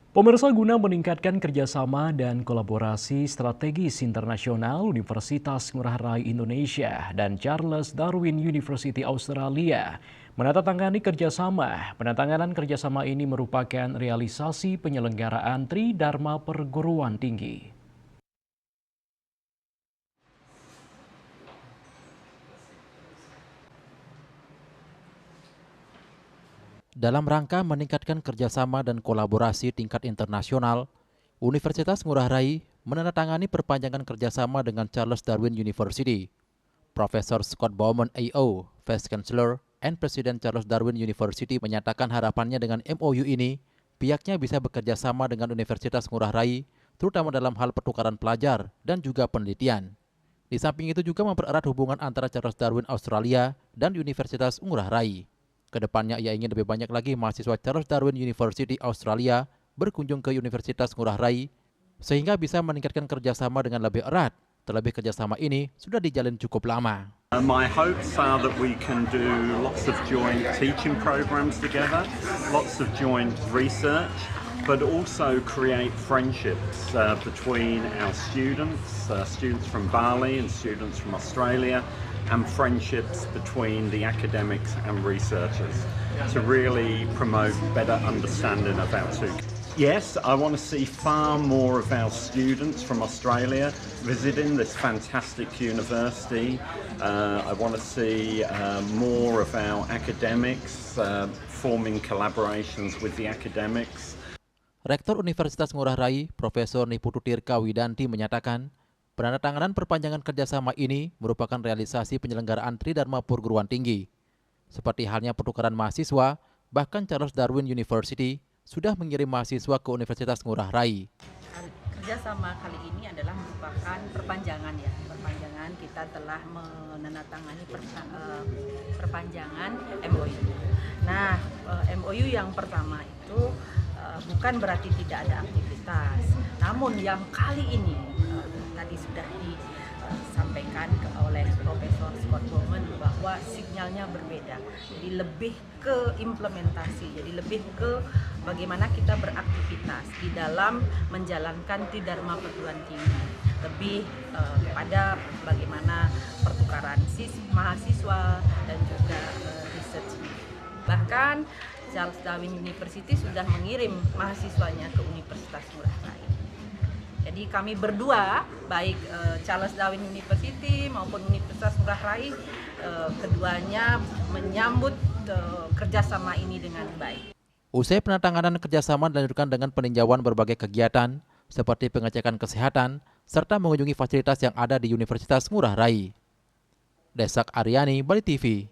Pemirsa, guna meningkatkan kerjasama dan kolaborasi strategis internasional, Universitas Ngurah Rai Indonesia dan Charles Darwin University Australia menandatangani kerjasama. Penandatanganan kerjasama ini merupakan realisasi penyelenggaraan Tridharma Perguruan Tinggi. Dalam rangka meningkatkan kerjasama dan kolaborasi tingkat internasional, Universitas Ngurah Rai menandatangani perpanjangan kerjasama dengan Charles Darwin University. Profesor Scott Bowman AO, Vice Chancellor and President Charles Darwin University menyatakan harapannya dengan MOU ini, pihaknya bisa bekerja sama dengan Universitas Ngurah Rai, terutama dalam hal pertukaran pelajar dan juga penelitian. Di samping itu juga mempererat hubungan antara Charles Darwin Australia dan Universitas Ngurah Rai. Kedepannya ia ingin lebih banyak lagi mahasiswa Charles Darwin University Australia berkunjung ke Universitas Ngurah Rai sehingga bisa meningkatkan kerjasama dengan lebih erat. Terlebih kerjasama ini sudah dijalin cukup lama. My hopes are that we can do lots of joint teaching programs together, lots of joint research, but also create friendships between our students, students from Bali and students from Australia, and friendships between the academics and researchers to really promote better understanding of our two. Yes, I want to see far more of our students from Australia visiting this fantastic university. I want to see more of our academics forming collaborations with the academics. Rektor Universitas Ngurah Rai, Profesor Niputu Tirka Widanti menyatakan, penandatanganan perpanjangan kerjasama ini merupakan realisasi penyelenggaraan Tridharma Perguruan Tinggi. Seperti halnya pertukaran mahasiswa, bahkan Charles Darwin University sudah mengirim mahasiswa ke Universitas Ngurah Rai. Kerjasama kali ini adalah merupakan perpanjangan ya. Perpanjangan kita telah menandatangani perpanjangan MOU. Nah, MOU yang pertama itu bukan berarti tidak ada aktivitas. Namun yang kali ini tadi sudah disampaikan oleh Profesor Scott Bowman bahwa sinyalnya berbeda. Jadi lebih ke implementasi, jadi lebih ke bagaimana kita beraktivitas di dalam menjalankan Tridharma Perguruan Tinggi. Lebih kepada bagaimana pertukaran mahasiswa dan juga research. Bahkan Charles Darwin University sudah mengirim mahasiswanya ke Universitas Ngurah Rai. Jadi kami berdua, baik Charles Darwin University maupun Universitas Ngurah Rai, keduanya menyambut kerjasama ini dengan baik. Usai penandatanganan kerjasama dilanjutkan dengan peninjauan berbagai kegiatan seperti pengecekan kesehatan serta mengunjungi fasilitas yang ada di Universitas Ngurah Rai. Desak Aryani, Bali TV.